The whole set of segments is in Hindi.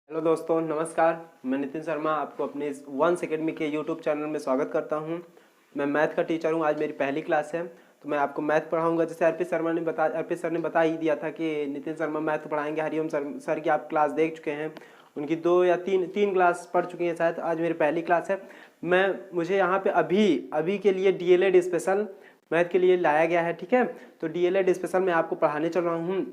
हेलो दोस्तों, नमस्कार। मैं नितिन शर्मा आपको अपने इस वंस एकेडमी के यूट्यूब चैनल में स्वागत करता हूं। मैं मैथ का टीचर हूं। आज मेरी पहली क्लास है तो मैं आपको मैथ पढ़ाऊंगा। जैसे अर्पित सर ने बता ही दिया था कि नितिन शर्मा मैथ पढ़ाएंगे। हरिओम सर की आप क्लास देख चुके हैं, उनकी दो या तीन क्लास पढ़ चुकी हैं शायद। आज मेरी पहली क्लास है। मुझे यहाँ पे अभी के लिए डीएलएड स्पेशल मैथ के लिए लाया गया है, ठीक है। तो डीएलएड स्पेशल मैं आपको पढ़ाने चल रहा हूँ।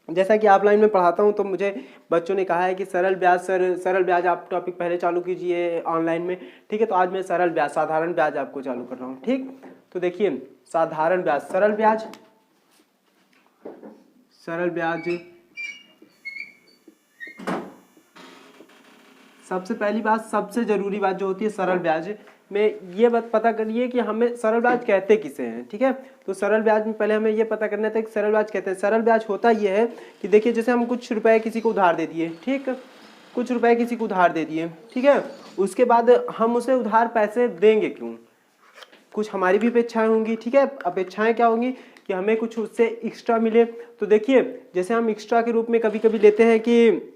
जैसा कि ऑफलाइन में पढ़ाता हूं तो मुझे बच्चों ने कहा है कि सरल ब्याज आप टॉपिक पहले चालू कीजिए ऑनलाइन में, ठीक है। तो आज मैं साधारण ब्याज आपको चालू कर रहा हूं, ठीक। तो देखिए, साधारण ब्याज, सरल ब्याज सबसे पहली बात, सबसे जरूरी बात जो होती है सरल ब्याज में, ये बात पता करिए कि हमें सरल ब्याज कहते किसे हैं, ठीक है। तो सरल ब्याज में पहले हमें ये पता करना था कि सरल ब्याज कहते हैं। सरल ब्याज होता ये है कि देखिए, जैसे हम कुछ रुपए किसी को उधार दे दिए, ठीक, कुछ रुपए किसी को उधार दे दिए, ठीक है। उसके बाद हम उसे उधार पैसे देंगे क्यों? कुछ हमारी भी अपेक्षाएं होंगी, ठीक है। अपेक्षाएं क्या होंगी कि हमें कुछ उससे एक्स्ट्रा मिले। तो देखिए, जैसे हम एक्स्ट्रा के रूप में कभी कभी लेते हैं कि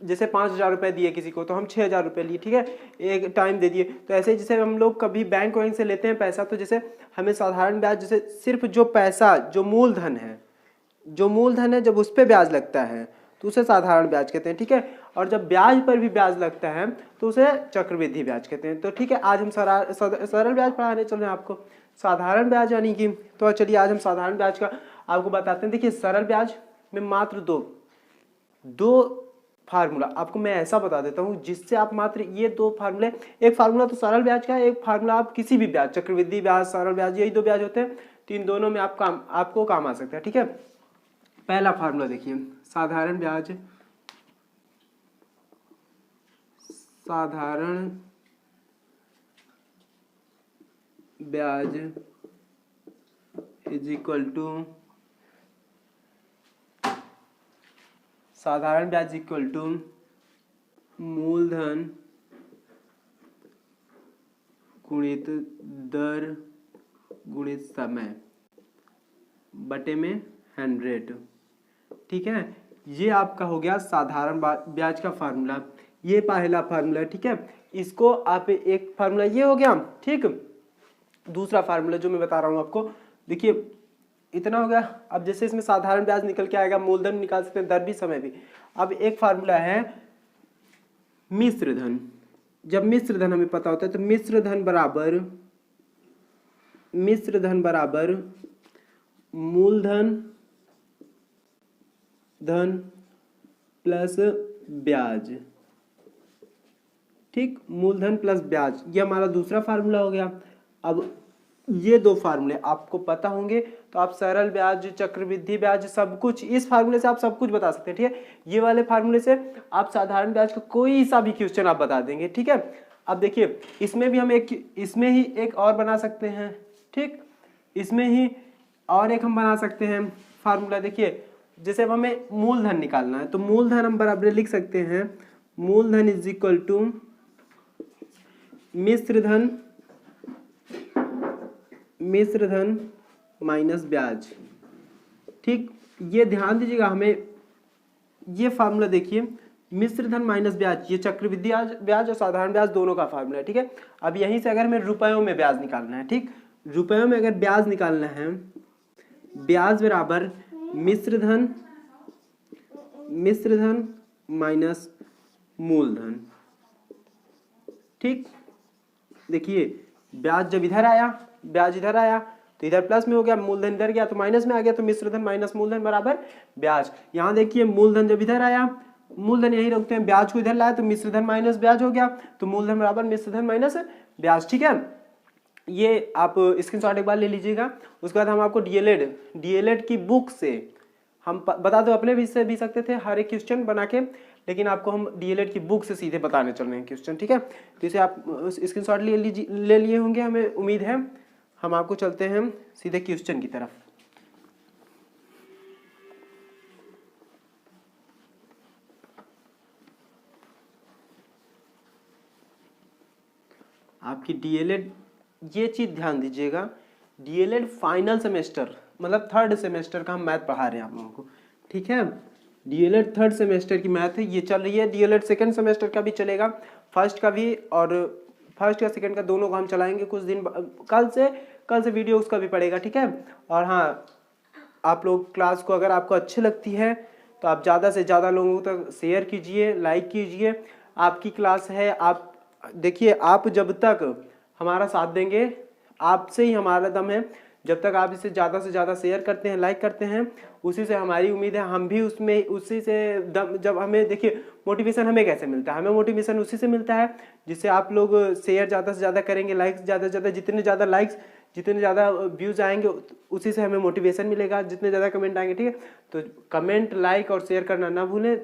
जैसे 5,000 रुपये दिए किसी को तो हम 6,000 रुपये लिए, ठीक है, एक टाइम दे दिए। तो ऐसे जैसे हम लोग कभी बैंक वैंक से लेते हैं पैसा, तो जैसे हमें साधारण ब्याज, जैसे सिर्फ जो पैसा, जो मूलधन है, जब उस पर ब्याज लगता है तो उसे साधारण ब्याज कहते हैं, ठीक है। और जब ब्याज पर भी ब्याज लगता है तो उसे चक्रवृद्धि ब्याज कहते हैं। तो ठीक है, आज हम सरल ब्याज पढ़ाने चल रहे हैं आपको, साधारण ब्याज यानी कि। तो चलिए आज हम साधारण ब्याज का आपको बताते हैं। देखिए, सरल ब्याज में मात्र दो फार्मूला आपको मैं ऐसा बता देता हूं जिससे आप मात्र ये दो फार्मूले, एक फार्मूला तो सरल ब्याज का है, एक फार्मूला आप किसी भी ब्याज, चक्रवृद्धि ब्याज, सरल ब्याज, यही दो ब्याज होते हैं, तो इन दोनों में आपको काम आ सकता है, ठीक है। पहला फार्मूला देखिए, साधारण ब्याज इज इक्वल टू मूलधन गुणित दर गुणित समय बटे में 100, ठीक है। ये आपका हो गया साधारण ब्याज का फार्मूला। ये पहला फार्मूला, ठीक है। इसको आप, एक फार्मूला ये हो गया, ठीक। दूसरा फार्मूला जो मैं बता रहा हूं आपको, देखिए इतना हो गया। अब जैसे इसमें साधारण ब्याज निकल के आएगा, मूलधन निकाल सकते हैं, दर भी, समय भी। अब एक फार्मूला है मिश्र धन। जब मिश्र धन हमें पता होता है तो मिश्र धन बराबर मूलधन प्लस ब्याज, ठीक, मूलधन प्लस ब्याज, ये हमारा दूसरा फार्मूला हो गया। अब ये दो फार्मूले आपको पता होंगे तो आप सरल ब्याज, चक्रवृद्धि ब्याज, सब कुछ इस फार्मूले से आप सब कुछ बता सकते हैं, ठीक है। ये वाले फार्मूले से आप साधारण ब्याज का कोई सा भी क्वेश्चन आप बता देंगे, ठीक है। अब देखिए, इसमें भी हम इसमें ही एक और बना सकते हैं, ठीक, इसमें ही और एक हम बना सकते हैं फार्मूला। देखिए, जैसे अब हमें मूलधन निकालना है तो मूलधन हम बराबर लिख सकते हैं, मूलधन इज इक्वल टू मिश्र धन माइनस ब्याज, ठीक। ये ध्यान दीजिएगा, हमें ये फार्मूला देखिए, मिश्र धन माइनस ब्याज, ये चक्रवृद्धि ब्याज और साधारण ब्याज दोनों का फार्मूला है, ठीक है। अब यहीं से अगर हमें रुपयों में ब्याज निकालना है, ठीक, रुपयों में अगर ब्याज निकालना है, ब्याज बराबर मिश्र धन माइनस मूलधन, ठीक। देखिए, ब्याज जब इधर आया, ब्याज इधर आया तो इधर प्लस में हो गया, मूलधन इधर गया तो माइनस में आ गया, तो मिश्र धन माइनस मूलधन बराबर ब्याज। यहां देखिए, मूलधन जब इधर आया, मूलधन यही रखते हैं, ब्याज को इधर लाया तो मिश्र धन माइनस ब्याज हो गया, तो मूलधन बराबर मिश्र धन माइनस ब्याज, ठीक है। ये आप स्क्रीनशॉट एक बार ले लीजिएगा। उसके बाद हम आपको डीएलएड की बुक से हम बता दो, अपने भी से भी सकते थे हर एक क्वेश्चन बना के, लेकिन आपको हम डीएलएड की बुक से सीधे बताने चल रहे हैं क्वेश्चन, ठीक है। तो इसे आप स्क्रीनशॉट ले लिए होंगे, हमें उम्मीद है। हम आपको चलते हैं सीधे क्वेश्चन की तरफ। आपकी डीएलएड, ये चीज ध्यान दीजिएगा, डीएलएड फाइनल सेमेस्टर मतलब थर्ड सेमेस्टर का हम मैथ पढ़ा रहे हैं आप लोगों को, ठीक है। डीएलएड थर्ड सेमेस्टर की मैथ है, ये चल रही है। डीएलएड सेकंड सेमेस्टर का भी चलेगा, फर्स्ट का भी, और फर्स्ट का सेकंड का दोनों का हम चलाएंगे कुछ दिन कल से वीडियो उसका भी पड़ेगा, ठीक है। और हाँ, आप लोग क्लास को अगर आपको अच्छी लगती है तो आप ज़्यादा से ज़्यादा लोगों तक शेयर कीजिए, लाइक कीजिए। आपकी क्लास है, आप देखिए, आप जब तक हमारा साथ देंगे, आपसे ही हमारा दम है। जब तक आप इसे ज़्यादा से ज़्यादा शेयर करते हैं, लाइक करते हैं, उसी से हमारी उम्मीद है, हम भी उसमें उसी से दम, जब हमें देखिए मोटिवेशन हमें कैसे मिलता है, हमें मोटिवेशन उसी से मिलता है जिससे आप लोग शेयर ज़्यादा से ज़्यादा करेंगे, लाइक्स ज़्यादा से ज़्यादा, जितने ज़्यादा लाइक्स, जितने ज़्यादा व्यूज़ आएंगे, उसी से हमें मोटिवेशन मिलेगा, जितने ज़्यादा कमेंट आएंगे, ठीक है। तो कमेंट, लाइक और शेयर करना ना भूलें,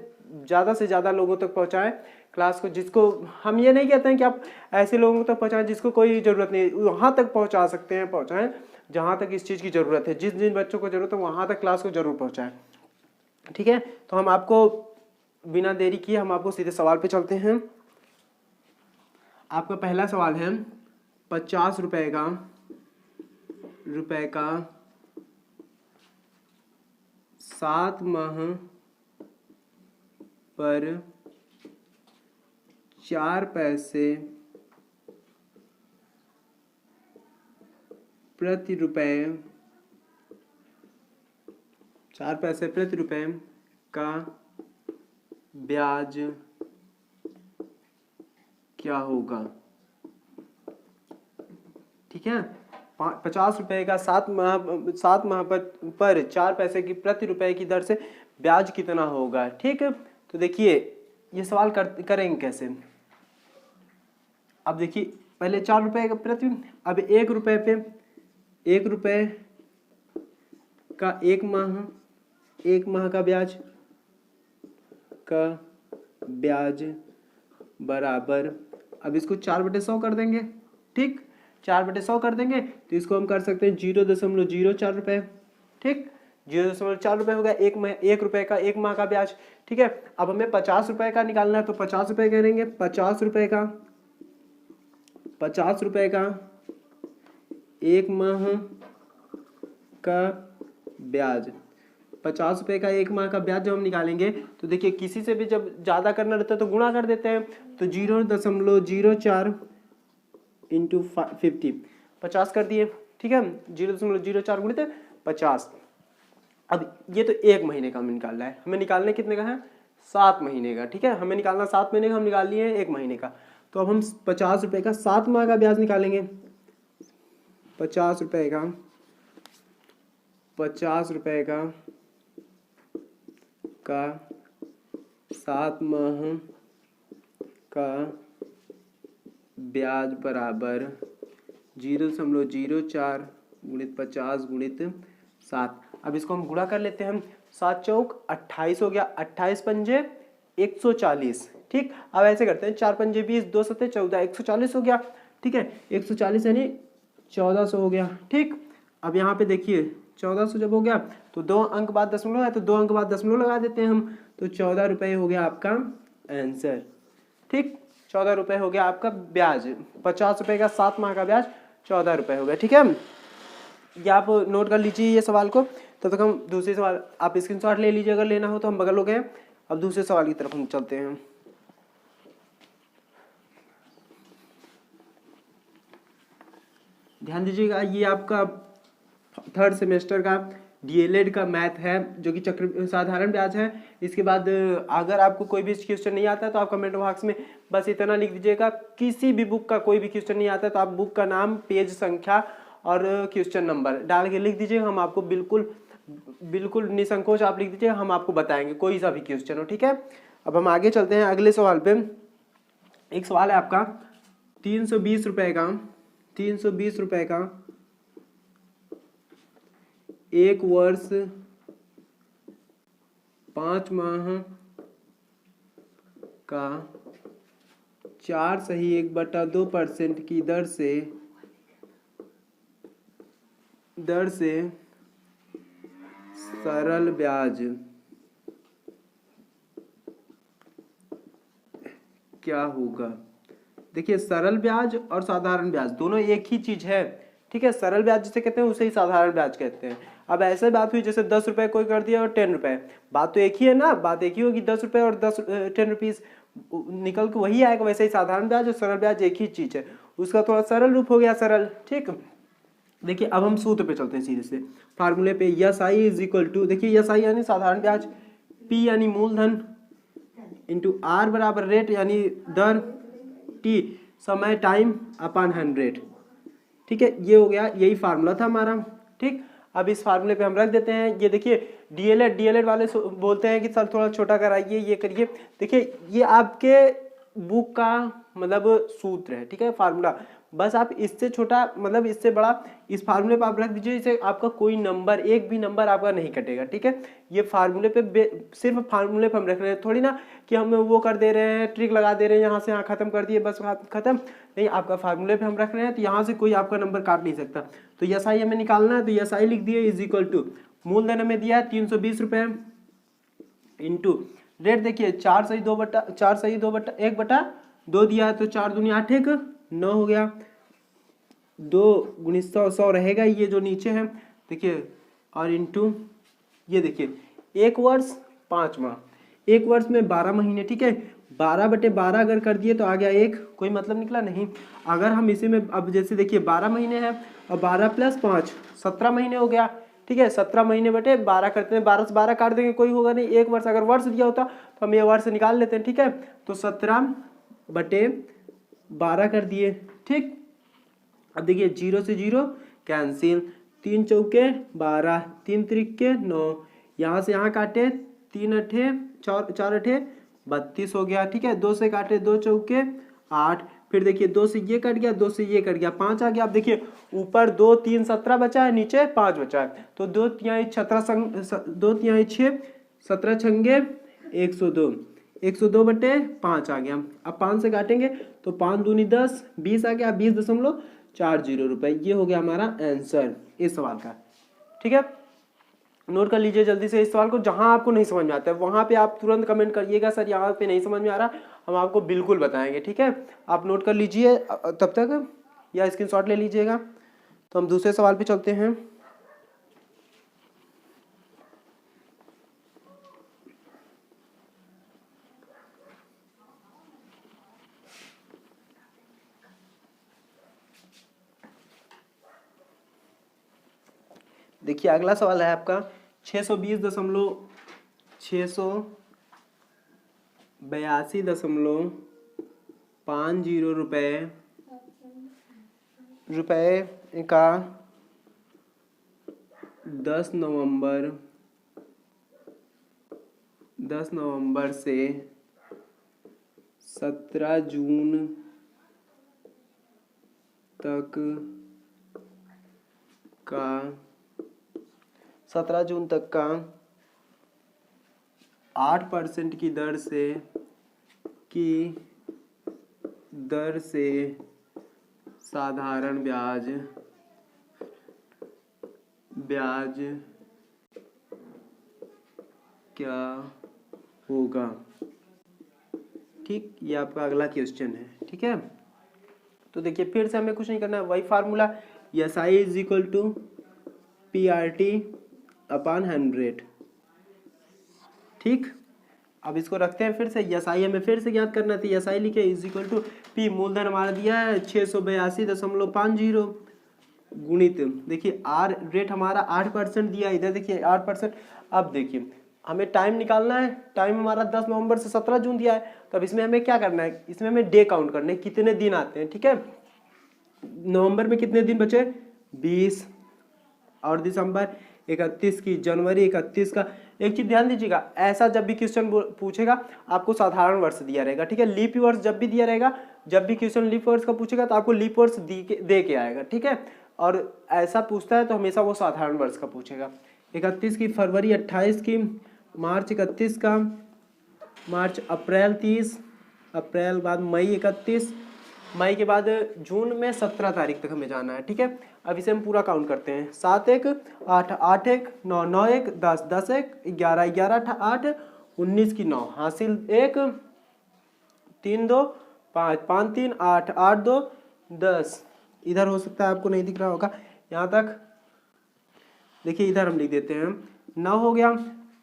ज़्यादा से ज़्यादा लोगों तक पहुँचाएँ क्लास को। जिसको हम ये नहीं कहते हैं कि आप ऐसे लोगों तक पहुँचाएं जिसको कोई ज़रूरत नहीं, वहाँ तक पहुँचा सकते हैं, पहुँचाएं जहाँ तक इस चीज़ की ज़रूरत है। जिन बच्चों को ज़रूरत है वहाँ तक क्लास को ज़रूर पहुँचाएं, ठीक है। तो हम आपको बिना देरी किए हम आपको सीधे सवाल पे चलते हैं। आपका पहला सवाल है 50 रुपए का 7 माह पर 4 पैसे प्रति रुपए, 4 पैसे प्रति रुपए का ब्याज क्या होगा, ठीक है। 50 रुपए का 7 माह पर 4 पैसे की प्रति रुपए की दर से ब्याज कितना होगा, ठीक है। तो देखिए ये सवाल करेंगे कैसे। अब देखिए पहले 4 रुपए का प्रति, अब 1 रुपए पे 1 रुपए का 1 माह का ब्याज बराबर, अब इसको 4/100 कर देंगे, ठीक। 4/100 कर देंगे तो इसको हम कर सकते हैं 0.04 रुपए, ठीक। 0.04 रुपए हो गया 1 रुपए का 1 माह का ब्याज, ठीक है। अब हमें 50 रुपए का निकालना है तो 50 रुपए करेंगे, 50 रुपए का 1 माह का ब्याज, 50 रुपए का 1 माह का ब्याज जब हम निकालेंगे तो देखिए किसी से भी जब ज़्यादा करना रहता है तो गुणा कर देते हैं, तो 0.04 इंटू 50, 50 कर दिए, ठीक है। 0.04 गुणित 50। अब ये तो 1 महीने का हमें निकालना है, हमें निकालने कितने का है, 7 महीने का, ठीक है। हमें निकालना 7 महीने का, हम निकाल लिए 1 महीने का। तो अब हम 50 रुपए का 7 माह का ब्याज निकालेंगे, 50 रुपए का 7 माह का ब्याज बराबर 0.04 गुणित 50 गुणित 7। अब इसको हम गुणा कर लेते हैं, हम 7 चौक 28 हो गया, 28 पंजे 140, ठीक। अब ऐसे करते हैं 4 पंजे 20, 2 सत्ते 14, 140 हो गया, ठीक है। 140 यानी 1400 हो गया, ठीक। अब यहाँ पे देखिए 1400 जब हो गया तो 2 अंक बाद दशमलव है, तो 2 अंक बाद दशमलव लगा देते हैं हम, तो 14 रुपये हो गया आपका आंसर, ठीक। 14 रुपये हो गया आपका ब्याज, 50 रुपये का 7 माह का ब्याज 14 रुपये हो गया, ठीक है। ये आप नोट कर लीजिए ये सवाल को। तब तक हम दूसरे सवाल, आप स्क्रीनशॉट ले लीजिए अगर लेना हो तो, हम बगल हो गए। अब दूसरे सवाल की तरफ हम चलते हैं। ध्यान दीजिएगा, ये आपका थर्ड सेमेस्टर का डीएलएड का मैथ है जो कि चक्र साधारण ब्याज है। इसके बाद अगर आपको कोई भी क्वेश्चन नहीं आता है तो आप कमेंट बॉक्स में बस इतना लिख दीजिएगा, किसी भी बुक का कोई भी क्वेश्चन नहीं आता है तो आप बुक का नाम, पेज संख्या और क्वेश्चन नंबर डाल के लिख दीजिएगा। हम आपको बिल्कुल निसंकोच आप लिख दीजिएगा, हम आपको बताएंगे कोई सा भी क्वेश्चन हो, ठीक है। अब हम आगे चलते हैं अगले सवाल पे। एक सवाल है आपका 320 रुपए का 1 वर्ष 5 माह का 4.1/2% की दर से सरल ब्याज क्या होगा। देखिए सरल ब्याज और साधारण ब्याज दोनों एक ही चीज है, ठीक है। सरल ब्याज जिसे कहते हैं उसे ही साधारण ब्याज कहते हैं। अब ऐसे बात हुई जैसे 10 रुपये कोई कर दिया और 10 रुपये, बात तो एक ही है ना, बात एक ही होगी, 10 रुपये और 10 रुपीज़ निकल के वही आएगा। वैसे ही साधारण ब्याज और सरल ब्याज एक ही चीज़ है, उसका थोड़ा सरल रूप हो गया सरल। ठीक, देखिए अब हम सूत्र पे चलते हैं सीधे से फार्मूले पे। S I is equal to, देखिए यस आई यानी साधारण ब्याज, पी यानी मूलधन, इंटू आर बराबर रेट यानी दर, टी समय टाइम अपॉन 100। ठीक है, ये हो गया, यही फार्मूला था हमारा। ठीक, अब इस फार्मूले पे हम रख देते हैं। ये देखिए डीएलएड वाले बोलते हैं कि सर थोड़ा छोटा कराइए, ये करिए। देखिए ये आपके बुक का मतलब सूत्र है, ठीक है, फार्मूला, बस आप इससे छोटा मतलब इससे बड़ा इस फार्मूले पे आप रख दीजिए, इसे आपका कोई नंबर, एक भी नंबर आपका नहीं कटेगा। ठीक है, ये फार्मूले पे सिर्फ फार्मूले पे हम रख रहे हैं, थोड़ी ना कि हम वो कर दे रहे हैं, ट्रिक लगा दे रहे हैं, यहाँ से यहाँ खत्म कर दिए बस खत्म नहीं, आपका फार्मूले पे हम रख रहे हैं, तो यहाँ से कोई आपका नंबर काट नहीं सकता। तो यस आई हमें निकालना है, तो यस आई लिख दिए इज इक्वल टू मूलधन हमें दिया है 320 रुपये, इंटू रेट देखिए 4 सही 2 बटा 1 बटा 2 दिया है, तो 4 दूनी 8 1 9 हो गया, 2 गुणित 100 100 रहेगा ये जो नीचे है देखिए, और इंटू ये देखिए 1 वर्ष 5 माह, 1 वर्ष में 12 महीने। ठीक है, 12/12 अगर कर दिए तो आ गया 1, कोई मतलब निकला नहीं। अगर हम इसी में अब जैसे देखिए 12 महीने हैं और 12 + 5 17 महीने हो गया। ठीक है, 17 महीने बटे 12 करते हैं, 12 से 12 काट देंगे, कोई होगा नहीं। 1 वर्ष अगर वर्ष दिया होता तो हम ये वर्ष निकाल लेते हैं। ठीक है, तो 17/12 कर दिए। ठीक, अब देखिए 0 से 0 कैंसिल, 3 चौके 12, 3 त्रिके 9, यहाँ से यहाँ काटे 3 अठे 4 अठे 32 हो गया। ठीक है, 2 से काटे 2 चौके 8, फिर देखिए 2 से ये कट गया, 2 से ये कट गया, 5 आ गया। अब देखिए ऊपर 2 3 17 बचा है, नीचे 5 बचा है, तो 2 तिहाई 2 तिहाई 6 17 छंगे 102, 102/5 आ गया। अब 5 से काटेंगे तो 5 दूनी 10, 20 आ गया, 20.40 रुपये। ये हो गया हमारा आंसर इस सवाल का। ठीक है, नोट कर लीजिए जल्दी से इस सवाल को, जहां आपको नहीं समझ में आता है वहां पे आप तुरंत कमेंट करिएगा सर यहाँ पे नहीं समझ में आ रहा, हम आपको बिल्कुल बताएंगे। ठीक है, आप नोट कर लीजिए तब तक, या स्क्रीनशॉट ले लीजिएगा। तो हम दूसरे सवाल पे चलते हैं। देखिए अगला सवाल है आपका 682.50 रुपये का 10 नवंबर से 17 जून तक का 8% की दर से साधारण ब्याज क्या होगा। ठीक, ये आपका अगला क्वेश्चन है। ठीक है, तो देखिए फिर से हमें कुछ नहीं करना है, वही formula S I is equal to PRT/100। ठीक, अब इसको रखते हैं फिर से, एस आई हमें फिर से ज्ञात करना थी। एस आई लिखे इज इक्वल टू पी, मूलधन हमारा दिया है 682.50 गुणित देखिए आर रेट हमारा 8% दिया, इधर देखिए 8%। अब देखिए हमें टाइम निकालना है, टाइम हमारा 10 नवंबर से 17 जून दिया है, तो अब इसमें हमें क्या करना है, इसमें हमें डे काउंट करने हैं, कितने दिन आते हैं। ठीक है, नवंबर में कितने दिन बचे 20, और दिसंबर 31 की, जनवरी 31 का। एक चीज ध्यान दीजिएगा, ऐसा जब भी क्वेश्चन पूछेगा आपको साधारण वर्ष दिया रहेगा। ठीक है, लीप वर्ष जब भी दिया रहेगा, जब भी क्वेश्चन लीप वर्ष का पूछेगा तो आपको लीप वर्ष दे के आएगा। ठीक है, और ऐसा पूछता है तो हमेशा वो साधारण वर्ष का पूछेगा। 31 की, फरवरी 28 की, मार्च 31 का, मार्च अप्रैल 30, अप्रैल बाद मई 31, मई के बाद जून में 17 तारीख तक हमें जाना है। ठीक है, अब इसे हम पूरा काउंट करते हैं, 7 1 8 8 1 9 9 1 10 10 1 11 11 8 19 की 9 हासिल 1 3 2 5 5 3 8 8 2 10, इधर हो सकता है आपको नहीं दिख रहा होगा यहाँ तक देखिए इधर हम लिख देते हैं 9 हो गया,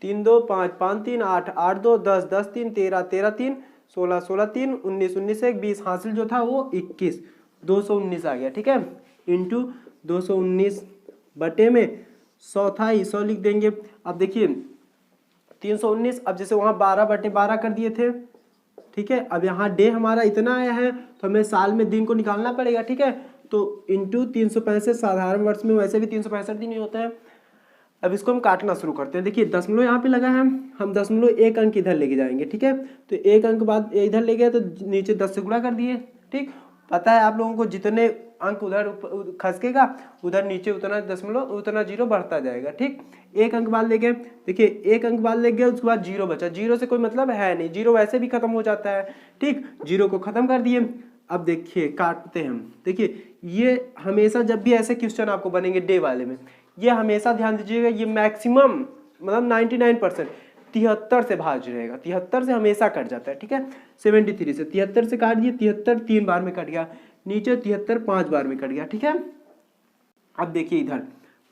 3 2 5 5 3 8 8 2 10 10 3 13 13 3 16 16 3 19 19 1 20, हासिल जो था वो 21, 219 आ गया। ठीक है, इंटू 219 बटे में 100 था, 100 लिख देंगे। अब देखिए 319, अब जैसे वहाँ 12 बटे 12 कर दिए थे। ठीक है, अब यहाँ डे हमारा इतना आया है तो हमें साल में दिन को निकालना पड़ेगा। ठीक है, तो इंटू 365, साधारण वर्ष में वैसे भी 365 दिन ही होता है। अब इसको हम काटना शुरू करते हैं। देखिए दशमलव यहाँ पे लगा है, हम दशमलव एक अंक इधर लेके जाएंगे। ठीक है, तो एक अंक बाद इधर ले गए तो नीचे 10 से गुणा कर दिए। ठीक, पता है आप लोगों को जितने अंक उधर खसकेगा उधर नीचे उतना दशमलव उतना जीरो बढ़ता जाएगा। ठीक, एक अंक बाद ले गए, देखिए एक अंक बाद ले गए, उसके बाद जीरो बचा, जीरो से कोई मतलब है नहीं, जीरो वैसे भी खत्म हो जाता है। ठीक, जीरो को खत्म कर दिए। अब देखिए काटते हैं हम। देखिए ये हमेशा जब भी ऐसे क्वेश्चन आपको बनेंगे डे वाले में, ये हमेशा ध्यान दीजिएगा, ये मैक्सिमम मतलब 99% 73 से भाज रहेगा, 73 से हमेशा कट जाता है। ठीक है, 73 से 73 से काट दिए, 73 3 बार में कट गया, नीचे 73 5 बार में कट गया। ठीक है, अब देखिए इधर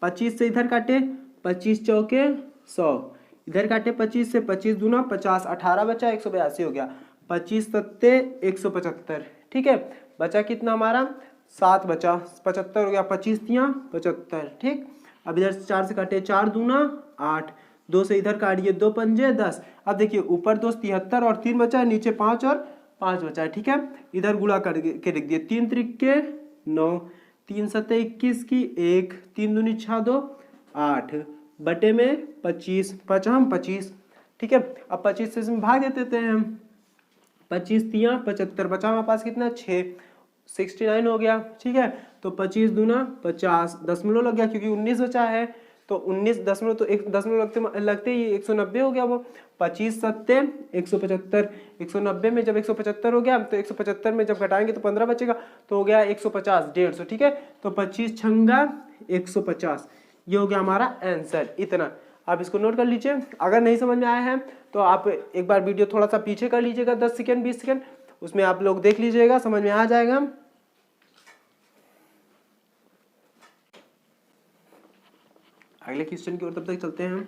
25 से इधर काटे, 25 चौके 100, इधर काटे 25 से, 25 दूना 50, 18 बचा, 182 हो गया, 25 सत्ते 175। ठीक है, बचा कितना हमारा 7 बचा, 75 हो गया, 25 तियाँ 75। ठीक, अब इधर 4 से काटे, 4 दूना 8, 2 से इधर काटिए, 2 पंजे 10। अब देखिए ऊपर 2 73 और 3 बचा है, नीचे 5 और 5 बचा है। ठीक है, इधर गुणा करके लिख दिए, 3 त्रिके 9, 3 सत्ते 21 की 1, 3 दूनी 6 2 8 बटे में 25, बचा हम 25। ठीक है, अब 25 से इसमें भाग देते हैं हम, 25 तियाँ 75, बचा हमारे पास कितना 6, 69 हो गया। ठीक है, तो 25 दूना 50, दशमलव लग गया क्योंकि 19 बचा है, तो 19 दशमलव तो एक दशमलव लगते ही 190 हो गया वो, 25 सत्ते 175, 190 में जब 175 हो गया तो 175 में जब घटाएंगे तो 15 बचेगा, तो हो गया 150, 150। ठीक है, तो 25 छंगा 150, ये हो गया हमारा आंसर। इतना आप इसको नोट कर लीजिए। अगर नहीं समझ में आया है तो आप एक बार वीडियो थोड़ा सा पीछे कर लीजिएगा, 10 सेकेंड 20 सेकेंड, उसमें आप लोग देख लीजिएगा, समझ में आ जाएगा। अगले क्वेश्चन की ओर तब तक चलते हैं।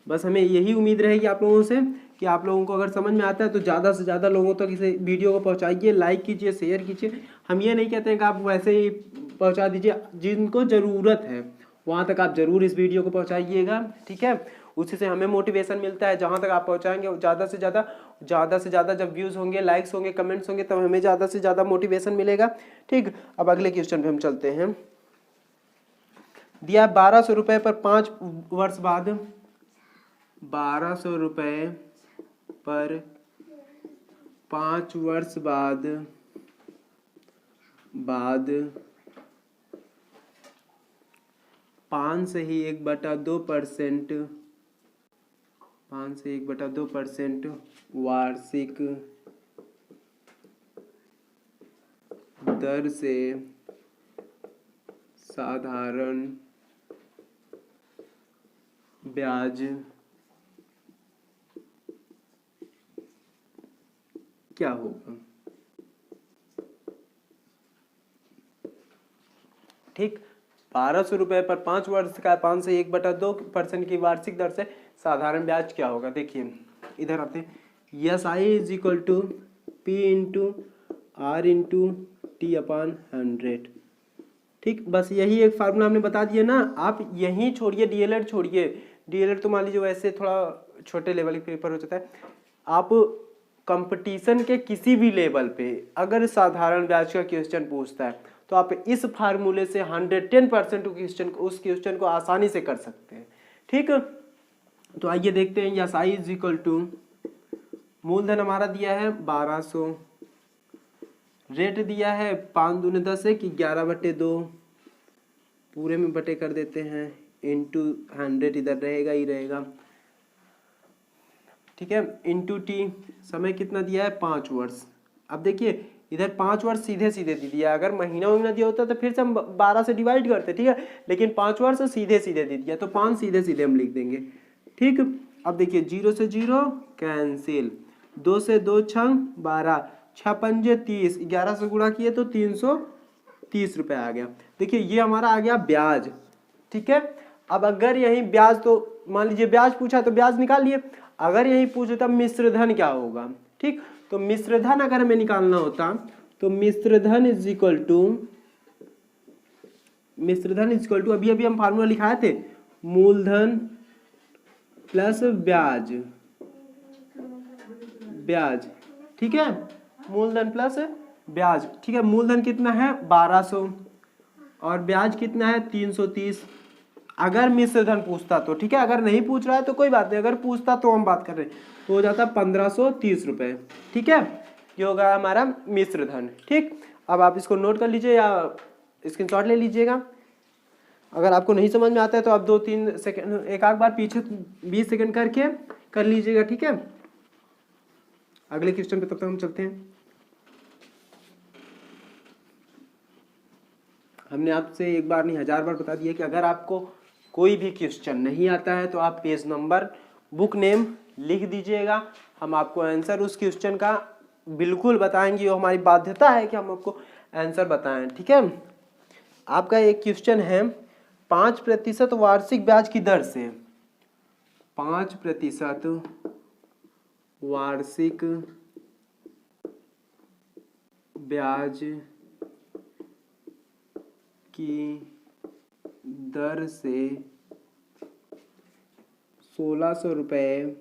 बस हमें यही उम्मीद रहेगी आप लोगों से कि आप लोगों को अगर समझ में आता है तो ज़्यादा से ज़्यादा लोगों तक इसे वीडियो को पहुंचाइए, लाइक कीजिए, शेयर कीजिए। हम ये नहीं कहते हैं कि आप वैसे ही पहुंचा दीजिए, जिनको ज़रूरत है वहाँ तक आप ज़रूर इस वीडियो को पहुँचाइएगा। ठीक है, उसी से हमें मोटिवेशन मिलता है, जहाँ तक आप पहुँचाएंगे ज़्यादा से ज़्यादा जब व्यूज़ होंगे, लाइक्स होंगे, कमेंट्स होंगे, तब हमें ज़्यादा से ज़्यादा मोटिवेशन मिलेगा। ठीक, अब अगले क्वेश्चन पे हम चलते हैं। दिया 1200 रुपये पर 5 वर्ष बाद, 1200 रुपये पर 5 वर्ष बाद 5 से ही 1/2%, 5 से 1/2% वार्षिक दर से साधारण ब्याज क्या होगा। ठीक, 1200 रुपये पर 5 वर्ष का 5 से 1/2% की वार्षिक दर से साधारण ब्याज क्या होगा। देखिए इधर आते हैं, S I is equal to P into R into T upon 100। ठीक, बस यही एक फार्मूला हमने बता दिया ना। आप यहीं छोड़िए, डीएलएड छोड़िए, डीएलएड तो मान लीजिए वैसे थोड़ा छोटे लेवल के पेपर हो जाता है। आप कंपटीशन के किसी भी लेवल पे अगर साधारण ब्याज का क्वेश्चन पूछता है तो आप इस फार्मूले से 110% उस क्वेश्चन को आसानी से कर सकते हैं। ठीक, तो आइए देखते हैं। S I is equal to, मूलधन हमारा दिया है 1200, रेट दिया है 5 दूने 10 है कि 11/2, पूरे में बटे कर देते हैं, इंटू 100 इधर रहेगा ही रहेगा। ठीक है, इंटू टी, समय कितना दिया है 5 वर्ष। अब देखिए इधर 5 वर्ष सीधे सीधे दे दिया, अगर महीना दिया होता तो फिर से हम 12 से डिवाइड करते। ठीक है, लेकिन 5 वर्ष सीधे सीधे दे दिया तो 5 सीधे सीधे हम लिख देंगे। ठीक, अब देखिए 0 से 0 कैंसिल, 2 से 2 छंग 12, 6 पंजे 30, 11 से गुणा किए तो 330 रुपये आ गया। देखिए ये हमारा आ गया ब्याज। ठीक है, अब अगर यही ब्याज, तो मान लीजिए ब्याज पूछा तो ब्याज निकाल लिए, अगर यही पूछे तब मिश्र धन क्या होगा, ठीक। तो मिश्र धन अगर हमें निकालना होता तो मिश्र धन इज इक्वल टू अभी अभी हम फार्मूला लिखाए थे, मूलधन प्लस ब्याज, ठीक है, मूलधन प्लस ब्याज, ठीक है। मूलधन कितना है 1200 और ब्याज कितना है 330, अगर मिश्र धन पूछता तो, ठीक है। अगर नहीं पूछ रहा है तो कोई बात नहीं, अगर पूछता तो हम बात कर रहे हैं, तो हो जाता 1530 रुपए, ठीक है। ये होगा हमारा मिश्र धन, ठीक। अब आप इसको नोट कर लीजिए या स्क्रीनशॉट ले लीजिएगा। अगर आपको नहीं समझ में आता है तो आप 2-3 सेकंड एक आध बार पीछे 20 सेकंड करके कर लीजिएगा, ठीक है। अगले क्वेश्चन पे तब तक हम चलते हैं। हमने आपसे एक बार नहीं 1000 बार बता दिया कि अगर आपको कोई भी क्वेश्चन नहीं आता है तो आप पेज नंबर, बुक नेम लिख दीजिएगा, हम आपको आंसर उस क्वेश्चन का बिल्कुल बताएंगे, वो हमारी बाध्यता है कि हम आपको आंसर बताएं, ठीक है। आपका एक क्वेश्चन है 5% वार्षिक ब्याज की दर से, 5% वार्षिक ब्याज की दर से 1600 रुपये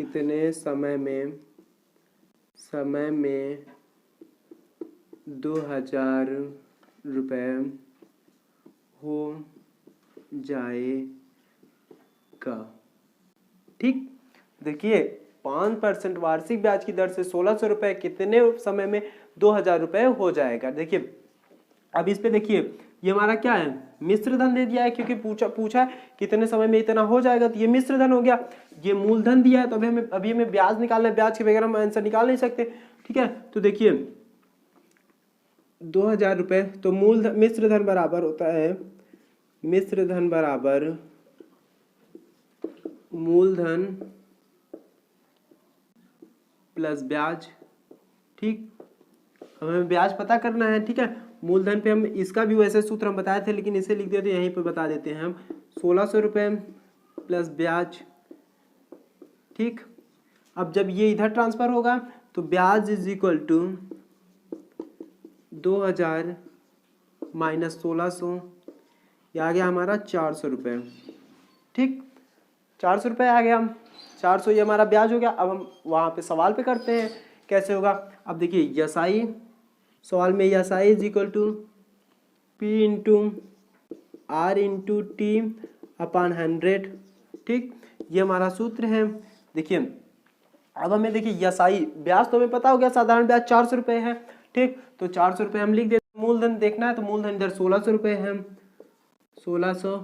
कितने समय में 2000 रुपये हो जाएगा, ठीक। देखिए 5% वार्षिक ब्याज की दर से 1600 रुपये कितने समय में 2000 रुपये हो जाएगा। देखिए अब इस पे देखिए ये हमारा क्या है, मिश्र धन दे दिया है, क्योंकि पूछा है कितने समय में इतना हो जाएगा, तो ये मिश्र धन हो गया। ये मूलधन दिया है तो अभी हमें ब्याज निकालना है, ब्याज के बगैर हम आंसर निकाल नहीं सकते, ठीक है। तो देखिए 2000 रुपये, तो मिश्र धन बराबर होता है, मिश्र धन बराबर मूलधन प्लस ब्याज, ठीक। हमें ब्याज पता करना है, ठीक है। मूलधन पे हम इसका भी वैसे सूत्र हम बताए थे, लेकिन इसे लिख दिया तो यहीं पे बता देते हैं हम, 1600 रुपये प्लस ब्याज, ठीक। अब जब ये इधर ट्रांसफर होगा तो ब्याज इज इक्वल टू 2000 माइनस 1600, ये आ गया हमारा 400 रुपये, ठीक। 400 रुपये आ गया, 400 ये हमारा ब्याज हो गया। अब हम वहाँ पे सवाल पे करते हैं कैसे होगा। अब देखिए यसाई, सवाल में SI is equal to P into R into T upon 100, ठीक। ये हमारा सूत्र है। देखिए अब हमें देखिए यसाई ब्याज तो हमें पता हो गया, साधारण ब्याज 400 रुपये है, ठीक। तो 400 रुपये हम लिख देते, मूलधन देखना है तो मूलधन इधर 1600 रुपये है, 1600।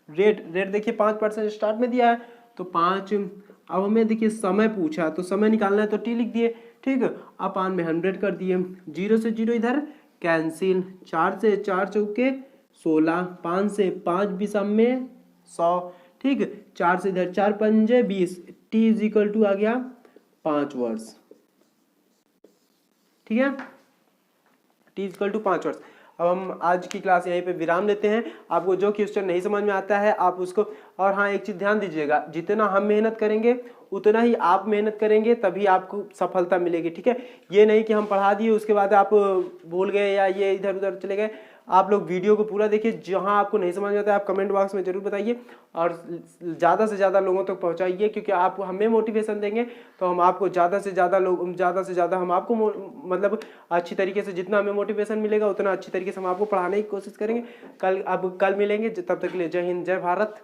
रेट देखिए 5% स्टार्ट में दिया है तो 5। अब हमें देखिए समय पूछा तो समय निकालना है तो टी लिख दिए, ठीक। अपान में 100 कर दिए, 0 से 0 इधर कैंसिल, 4 से 4 चौके 16, 5 से 5 बिसम में 100, ठीक। 4 से इधर 4 पंजे 20, टी इज इक्वल टू आ गया 5 वर्ष, ठीक है। टी इज इक्वल टू 5 वर्ष। अब हम आज की क्लास यहीं पे विराम देते हैं। आपको जो क्वेश्चन नहीं समझ में आता है आप उसको, और हाँ एक चीज़ ध्यान दीजिएगा, जितना हम मेहनत करेंगे उतना ही आप मेहनत करेंगे, तभी आपको सफलता मिलेगी, ठीक है। ये नहीं कि हम पढ़ा दिए उसके बाद आप भूल गए या ये इधर उधर चले गए। आप लोग वीडियो को पूरा देखिए, जहाँ आपको नहीं समझ में आता है आप कमेंट बॉक्स में जरूर बताइए और ज़्यादा से ज़्यादा लोगों तक पहुँचाइए, क्योंकि आप हमें मोटिवेशन देंगे तो हम आपको ज़्यादा से ज़्यादा हम आपको मतलब अच्छी तरीके से, जितना हमें मोटिवेशन मिलेगा उतना अच्छी तरीके से हम आपको पढ़ाने की कोशिश करेंगे। कल मिलेंगे, तब तक के लिए जय हिंद, जय भारत।